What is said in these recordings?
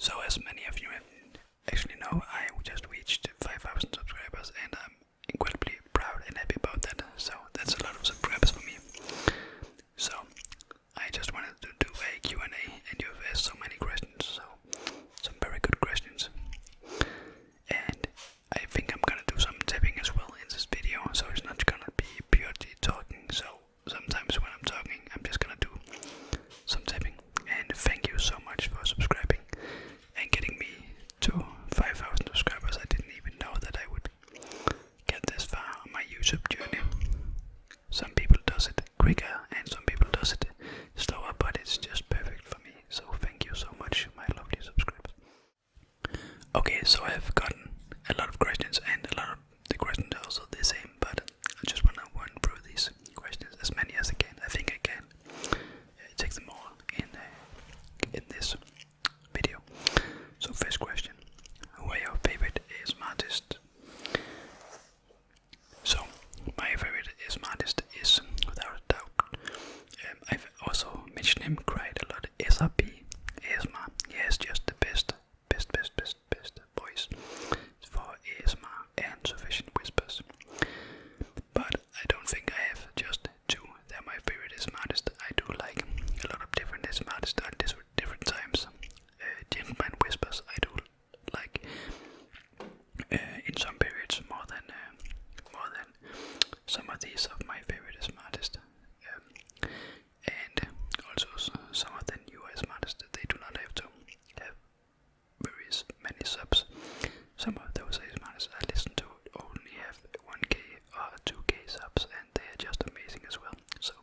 So as many of you actually know, I just reached 5,000 subscribers and I'm incredibly proud and happy about that. So that's a lot of subscribers for me. So I just wanted to do a Q&A and you've asked so many questions, so some very good questions. And I think I'm gonna do some tapping as well in this video, so it's not gonna be purely talking. So sometimes when I'm talking, I'm just gonna do some tapping. And thank you so much for subscribing and getting me to 5,000 subscribers. I didn't even know that I would get this far on my YouTube journey. Some people does it quicker and some people does it slower, but it's just perfect for me. So thank you so much, my lovely subscribers. Okay, so I have gotten a lot of questions and a lot of the questions are also the same, but I just want to run through these questions as many as I can. I think I can take them all in this video. So first question, who are your favorite ASMR artists? So my favorite ASMR artist is, without a doubt, I've also mentioned him quite a lot, SRP ASMR. He has just the best voice for ASMR and sufficient whispers. But I don't think I have just two. They're my favorite ASMR artists. I do like a lot of different ASMR artists at different times. Gentleman whispers I do like in some periods more than some of these of my favorite ASMR artists. And also some of the newer ASMR artists, they do not have to have very many subs. Some of those ASMR artists I listen to only have 1k or 2k subs, and they are just amazing as well. So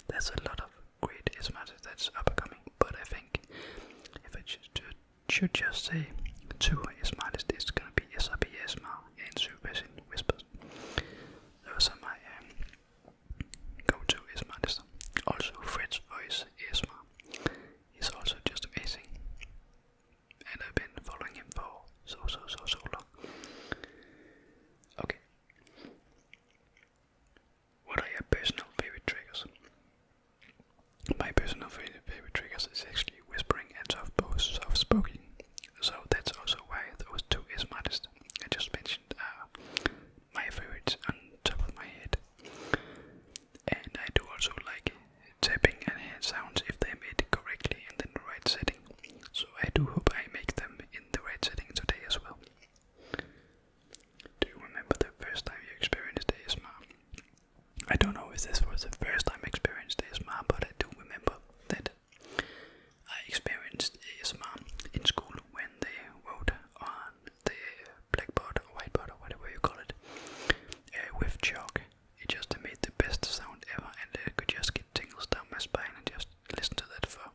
there's a lot of great ASMR artists that's up and coming. But I think if I should just say two ASMR artists, it's gonna be SRP ASMR and Sufficient Whispers. Those are my go-to ASMR artists. Also Fred's Voice ASMR. He's also just amazing. And I've been following him for so long. Okay. What are your personal favorite triggers? My personal favorite triggers is actually whispering and soft spoken. So that's also why those two ASMR artists I just mentioned are my favorites on top of my head. And I do also like tapping and hand sounds if they're made correctly and in the right setting. So I do hope I make them in the right setting today as well. Do you remember the first time you experienced ASMR? I don't know if this was the first time I experienced ASMR, but I do remember that I experienced ASMR in school when they wrote on the blackboard or whiteboard or whatever you call it with chalk. It just made the best sound ever, and I could just get tingles down my spine and just listen to that for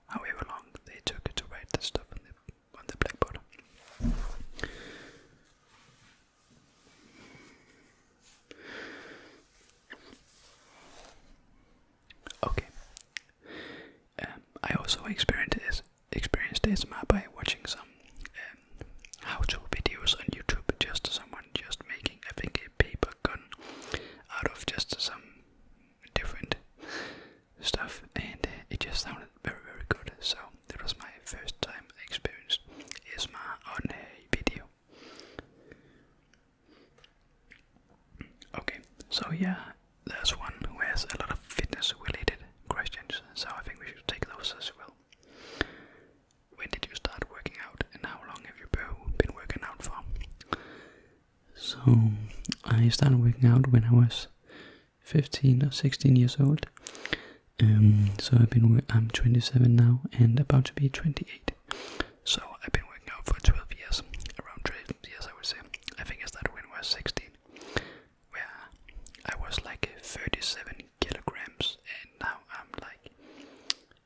however long they took to write that stuff on the blackboard. Okay. I also experienced ASMR by watching some how-to videos on YouTube. Just someone just making, I think, a paper gun out of just some different stuff, and it just sounded very good. So that was my first time I experienced ASMR on a video. Okay, so yeah, there's one who has a lot of fitness related questions, so I think we should take those as well. When did you start working out and how long have you been working out for? So I started working out when I was 15 or 16 years old. So I'm 27 now and about to be 28. So I've been working out for 12 years, around 12 years I would say. I think I started when I was 16, where I was like 37 kilograms and now I'm like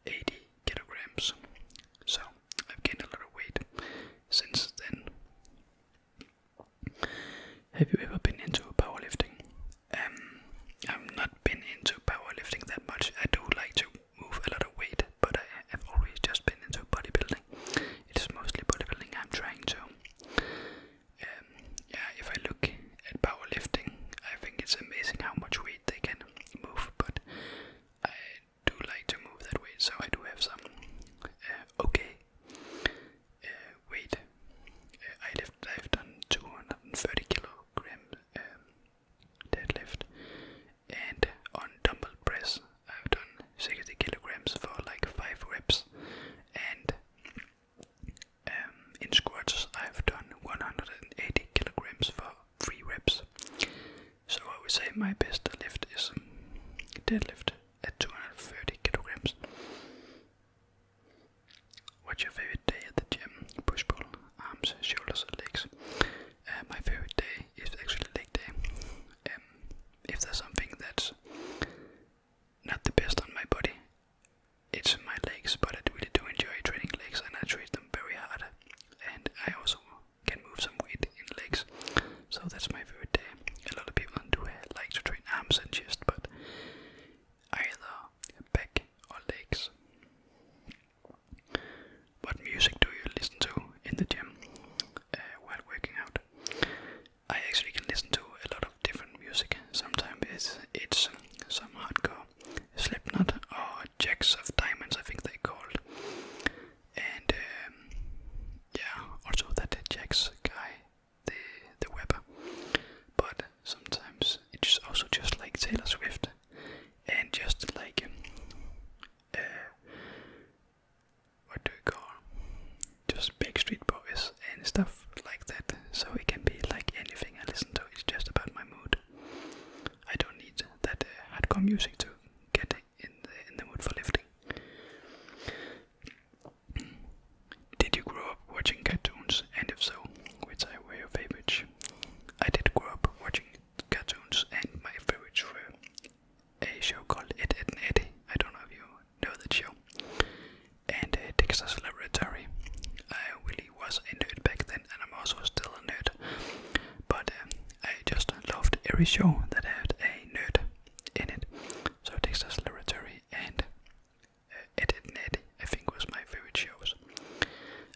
80 kilograms. So I've gained a lot of weight since then. Have you ever been into powerlifting? I've not been into powerlifting that much. I do like to move a lot of weight, but I have always just been into bodybuilding. deadlift at 230 kilograms. What's your favorite day at the gym? Push pull, arms, shoulders, legs. My favorite day is actually leg day. If there's something that's not the best on my body, it's my legs, but I really do enjoy training legs and I train them very hard. And I also can move some weight in legs, so that's my favorite day. A lot of people do like to train arms and chest, but either back or legs. What music do you listen to in the gym while working out? I actually can listen to a lot of different music. Sometimes it's some hardcore Slipknot or Jacks of Diamonds, I think they're called. And yeah, also that Jacks guy, the rapper. But sometimes it's also just like Taylor Swift and just like what do you call? Just Backstreet Boys and stuff like that. So it can be like anything I listen to. It's just about my mood. I don't need that hardcore music to get in the mood for lifting. Did you grow up watching cartoons? And if so, which were your favorites? I did grow up watching cartoons, and my favorites were a show called Ed, Edd n Eddy. I don't know if you know that show. And Dexter's Laboratory. I really was a nerd back then, and I'm also still a nerd. But I just loved every show that had a nerd in it. So Dexter's Laboratory and Ed, Edd n Eddy, I think, was my favorite shows.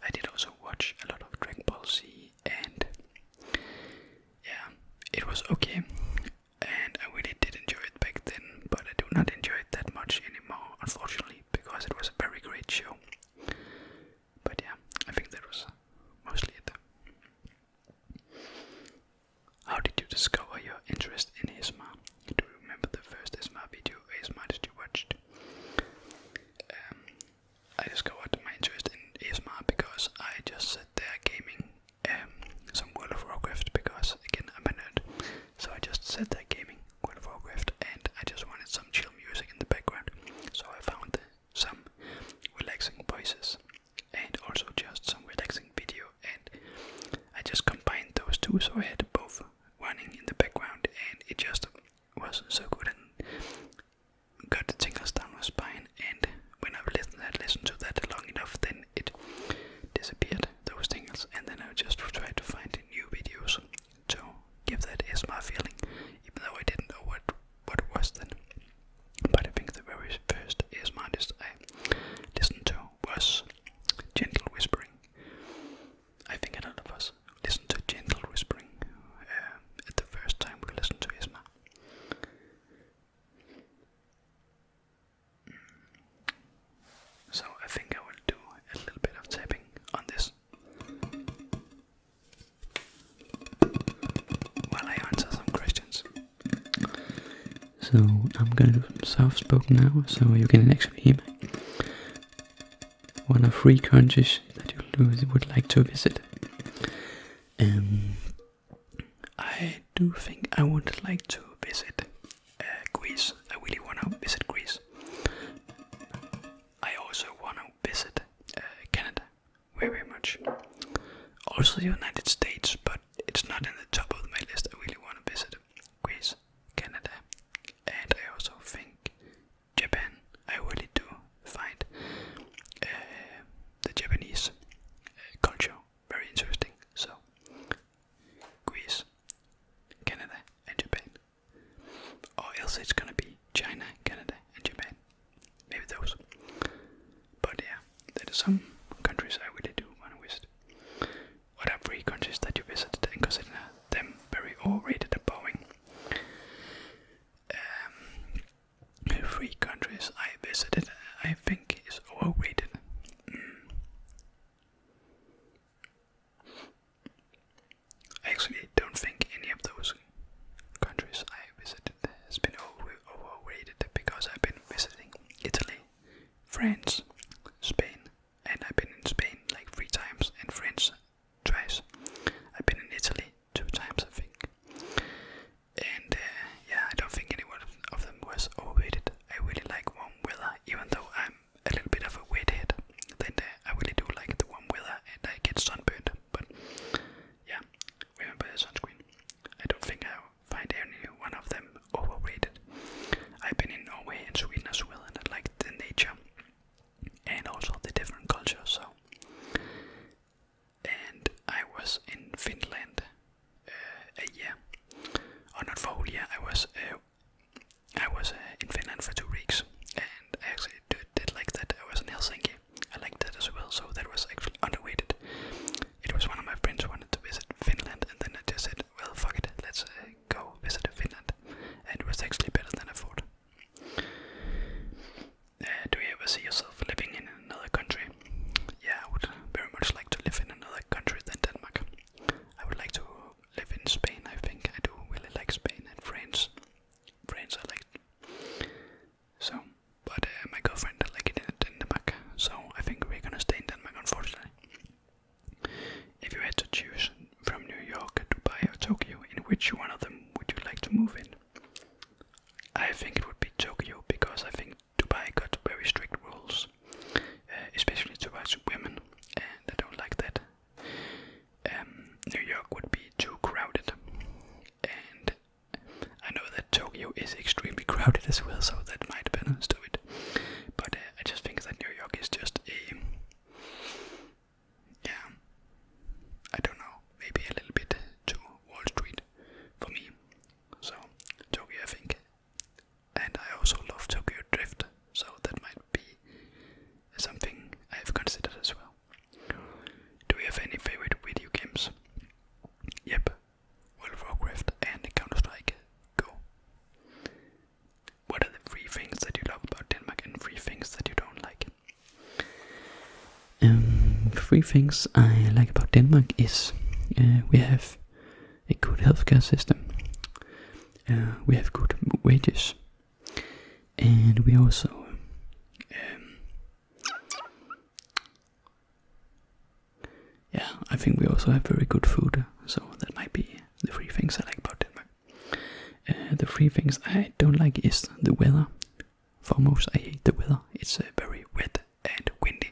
I did also watch a lot of Dragon Ball Z, and yeah, it was okay. And I really did enjoy it back then, but I do not enjoy it that much anymore, unfortunately, because it was a very great show. But yeah, I think that was mostly it. How did you discover your interest in ASMR? Do you remember the first ASMR video ASMR that you watched? I discovered my interest in ASMR because I just sat there gaming some World of Warcraft, because again I'm a nerd. So I just sat there gaming World of Warcraft and I just wanted some chill music in the background. So I found some relaxing voices and also just some relaxing video, and I just combined those two, so I had both running in the background, and it just was so good and got the tingles down my spine. And when I listened to that long enough, then it disappeared, those tingles, and then I just tried to find new videos to give that ASMR feeling, even though I didn't know what it was then. But I think the very first ASMR artist I listened to was gentle whispering. I think a lot of us listened to gentle whispering at the first time we listened to ASMR. So I think I will do a little bit of tapping on this while I answer some questions. So I'm gonna do some soft-spoken now, so you can actually hear me. What are 3 countries that you would like to visit? I do think I would like to visit Greece. I really want to visit Greece. I also want to visit Canada very much. Also the United States, but it's not in the top of my list. I really want to visit Greece, Canada, and I also think Japan. I really do find the Japanese culture very interesting. So Greece, Canada, and Japan. Or else it's gonna be China, Canada, and Japan. Maybe those. But yeah, that is some countries I really do want to visit. What are 3 countries that you visited and consider them very overrated and boring? 3 countries I visited I think is overrated. I actually don't think any of those countries I visited has been overrated, because I've been visiting Italy, France, Spain, and I've been in Spain like 3 times, and France twice. I've been in Italy 2 times, I think. And yeah, I don't think any one of them was overrated. gonna stop it. But I just think that New York is just a, yeah, I don't know, maybe a little bit too Wall Street for me. So Tokyo, I think, and I also love Tokyo Drift, so that might be something I have considered as well. Do you have any favorite video games? Yep, World of Warcraft and Counter-Strike. Go. What are the 3 things that you love about Denmark and 3 things that you don't like? 3 things I like about Denmark is we have a good healthcare system. We have good wages, and we also I think we also have very good food, so that might be the 3 things I like about Denmark. The 3 things I don't like is the weather. Foremost, I hate the weather. It's very wet and windy,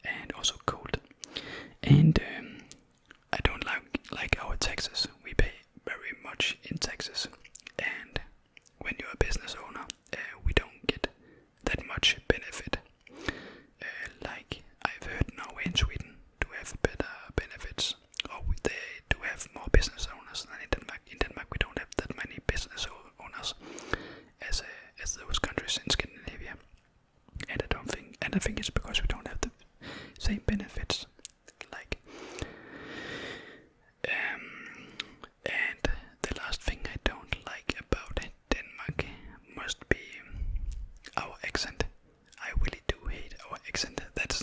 and also cold. And I don't like our taxes. We pay very much in taxes, and when you're a business owner, we don't get that much benefit. Like I've heard Norway and Sweden do have better benefits, or they do have more business owners than in Denmark. In Denmark, we don't have that many business owners as those countries in Scandinavia, and I think it's because we don't have the same benefits. Like, and the last thing I don't like about Denmark must be our accent. I really do hate our accent. That's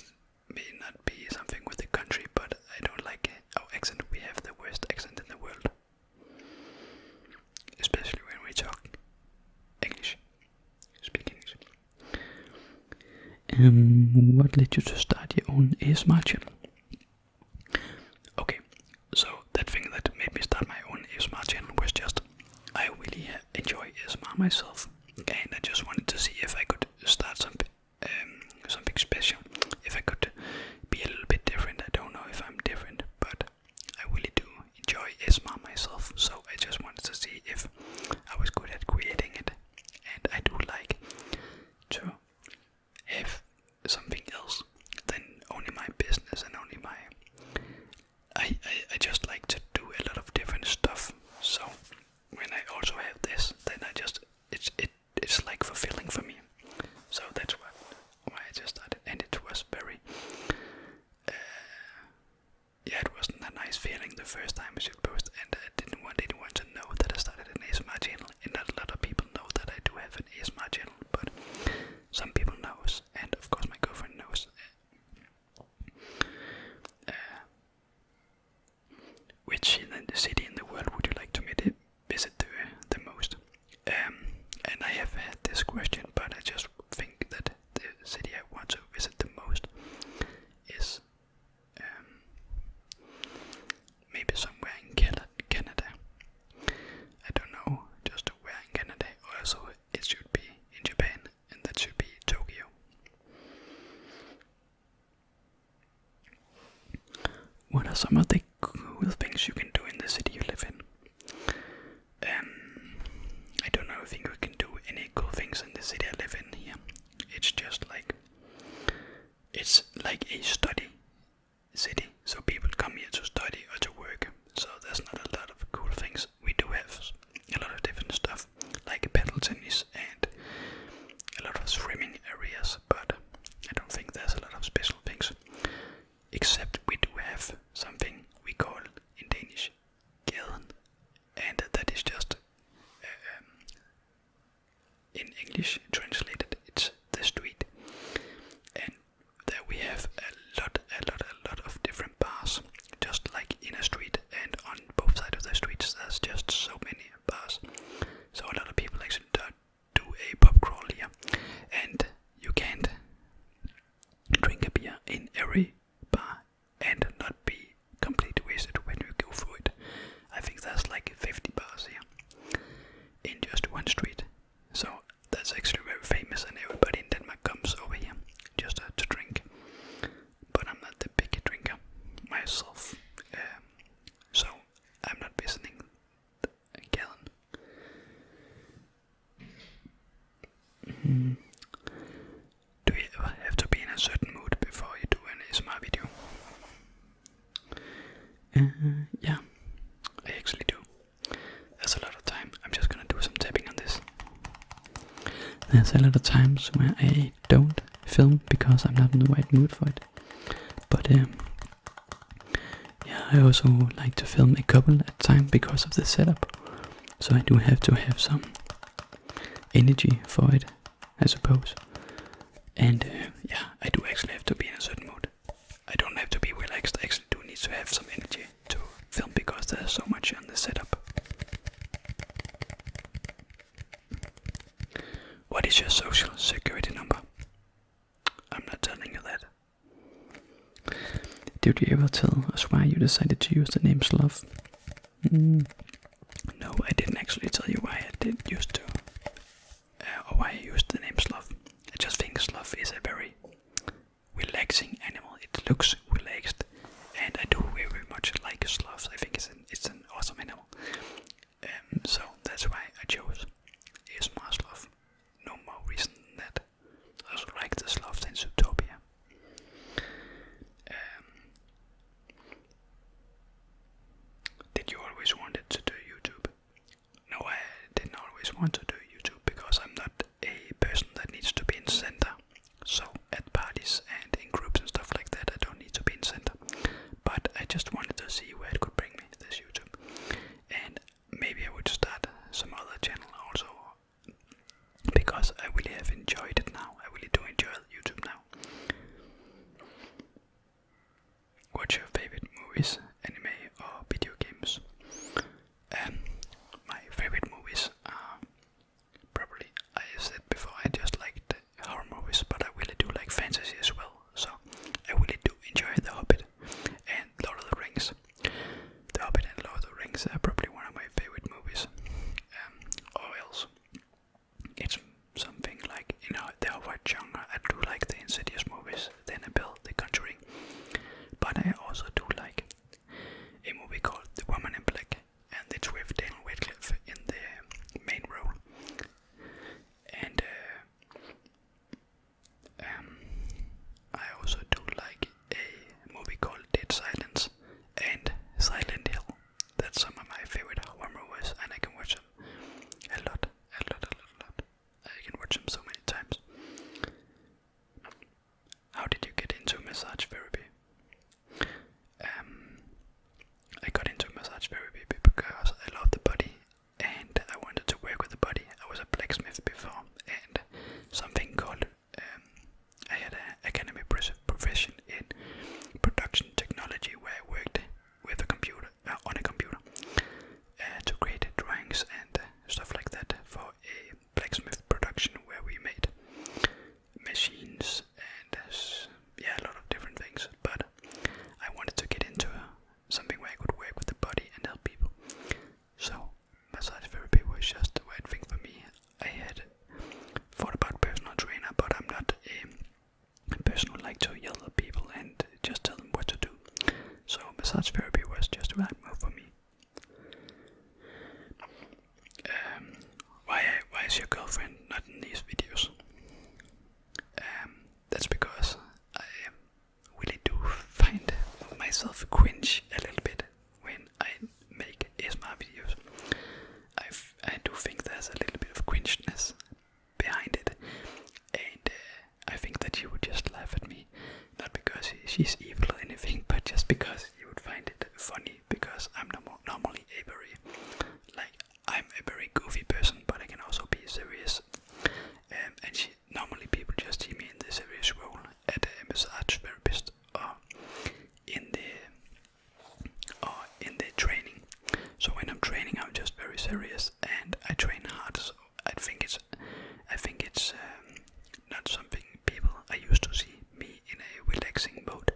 may not be something with the country, but I don't like our accent. We have the worst accent in the world, especially when we talk English. Speak English. What led you to start your own ASMR channel? Okay, so that thing that made me start my own ASMR channel was just I really enjoy ASMR myself, and I just wanted to see if I could start something special. If I could be a little bit different. I don't know if I'm different, but I really do enjoy ASMR myself. So I just wanted to see if I was good at creating it, and I do like to have something else than only my business and only my. I just like to do a lot of different stuff. So when I also have this, then I just it's like fulfilling for me. So that's why I just started, and it was very it wasn't a nice feeling the first time I should post, and I didn't want anyone to know that I started an ASMR channel, and not a lot of people know that I do have an ASMR channel, but some people knows, and of course my girlfriend knows. Which city in the world would you like to visit the most? And I have had this question, but I just think that the city I want to visit the most is maybe somewhere in Canada. I don't know just where in Canada. Also, it should be in Japan, and that should be Tokyo. What are some of the cool things you can do in the city you live in? I don't know if you can do any cool things in the city I live in here. It's just like, it's like a study city, so people come here to study or to work, so there's not a lot of cool things. We do have a lot of different stuff, like paddle tennis and a lot of swimming areas, but I don't think there's a lot of special things, except we do have something we call in Danish gaden, and that is just in English translated, it's the street, and there we have a lot of different bars, just like in a street, and on both sides of the streets there's just so many bars. So a lot of people actually do a pub crawl here, and you can't drink a beer in every bar and not be completely wasted when you go through it. I think there's like 50 bars here in just one street, so that's actually very famous. Do you ever have to be in a certain mood before you do an ASMR video? Yeah, I actually do. There's a lot of time. I'm just gonna do some tapping on this. There's a lot of times where I don't film because I'm not in the right mood for it. But yeah, I also like to film a couple at a time because of the setup. So I do have to have some energy for it, I suppose. And yeah, I do actually have to be in a certain mood. I don't have to be relaxed. I actually do need to have some energy to film because there's so much on the setup. What is your social security number? I'm not telling you that. Did you ever tell us why you decided to use the name Sloth? No, I didn't actually tell you why I did used to, or why I used the name Sloth. I just think Sloth is a very relaxing animal. It looks relaxed, and I do very much like sloths. I think it's an awesome animal. So that's why I chose ASMR Sloth. No more reason than that. I also like the sloths in Zootopia. Did you always wanted to do YouTube? No, I didn't always want to do YouTube because I'm not a person that needs to be in center. So at parties and in groups and stuff like that, I don't need to be in center. But I just wanted to see where it could bring me, this YouTube. And maybe I would start some other channel also, because I really have enjoyed it now. I really do enjoy YouTube now. What's your favorite movies, anime or video games? My favorite movies are probably, I said before, I just liked horror movies, but I really do like fantasy as well. So I really do enjoy The Hobbit and Lord of the Rings. The Hobbit and Lord of the Rings are probably one of my favorite movies. Or else, it's something like, the horror genre. I do like the Insidious movies, the Annabelle, The Conjuring. But I also do like a movie called The Woman in Black, and it's with Daniel Radcliffe in the main role. And I also do like a movie called Dead Silence and Silent Hill. That's some of my favorite horror movies, and I can watch them a lot. I can watch them so many times. How did you get into massage therapy? I got into massage therapy because I love the body and I wanted to work with the body. I was a blacksmith before, and something called I had an academic profession in production technology where I worked with a computer, on a computer, to create drawings and stuff like that for a blacksmith production where we made machines and a lot of different things. But I wanted to get into something where I could work with the body and help people. So massage therapy was just the right thing for me. I had thought about personal trainer, but I'm not a person who like to yell at people and just tell them what to do. So massage therapy was just the right move for me. Why is your girlfriend not in these videos? That's because I really do find myself cringe a little bit when I make ASMR videos. I do think there's a little bit of cringeness behind it, and I think that you would just laugh at me, not because she's evil or anything, but just because you would find it funny, because I'm normally I'm a very goofy person, but I can also be serious, and normally people just see me in the serious role at a massage therapist or in the training. So when I'm training, I'm just very serious and I train hard. So I think it's not something people are used to see me in a relaxing mode.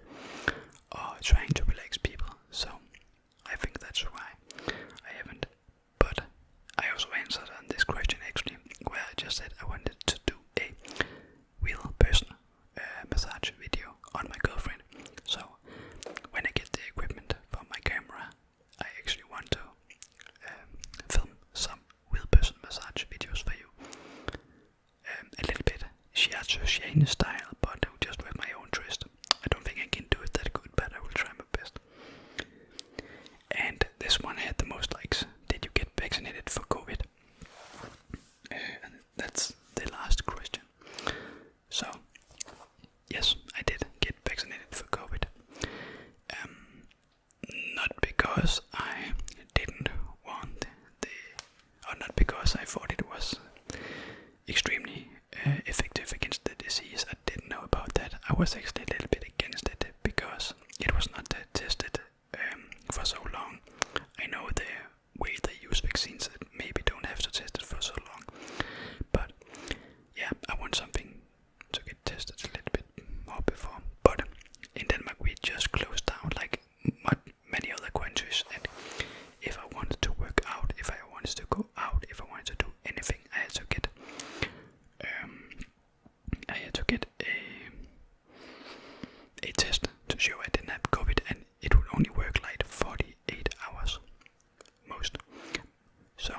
shiatsu style, but just with my own twist. I don't think I can do it that good, but I will try my best. And this one had the most likes. Did you get vaccinated for COVID? And that's the last question. So, yes, I did get vaccinated for COVID. Not because I didn't want or not because I thought it was extremely effective against the disease. I didn't know about that. I was actually a little bit against it because it was not tested for so long. I know the way they use vaccines that maybe don't have to test it for so long. But yeah, I want something to get tested a little bit more before. But in Denmark we just closed down like many other countries, and if I wanted to work out, if I wanted to go out, if I wanted to do anything, I had to get a test to show I didn't have COVID, and it would only work like 48 hours most. So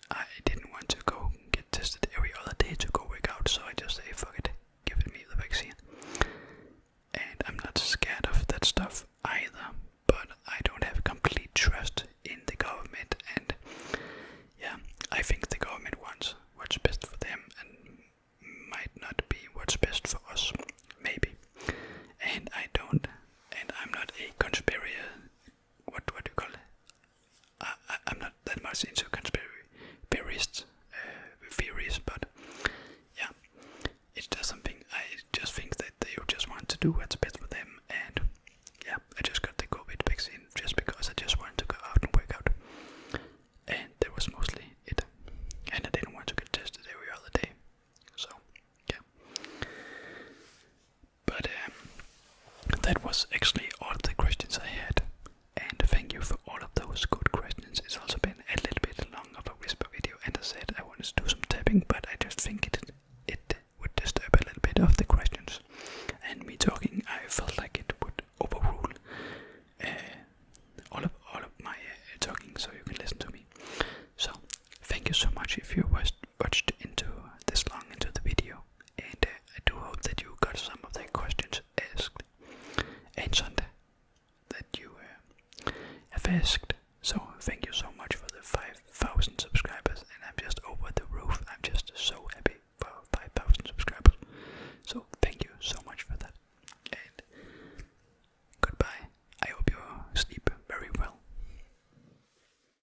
I didn't want to go get tested every other day to go work out, so I just say fuck it, give me the vaccine. And I'm not scared of that stuff either, but I don't have complete trust in the government, and yeah, I think the government wants what's best for them and might not be what's best for us, maybe. And I don't, and I'm not a conspiracy, what do you call it? I'm not that much into conspiracy theories, but yeah, it's just something. I just think that they just want to do what's best for them, and yeah, I just got the COVID vaccine just because I just wanted to go out and work out, and that was mostly it. And I didn't want to get tested every other day, so yeah. But that was actually all of the questions I had, and thank you for all of those good questions. It's also been a little bit long of a whisper video, and I said I wanted to do some tapping, but I just think it would disturb a little bit of the questions, and me talking, I felt like it would overrule all of my talking, so you can listen to me. So thank you so much if you watched into this long into the video, and I do hope that you got some of the questions answered that you have asked.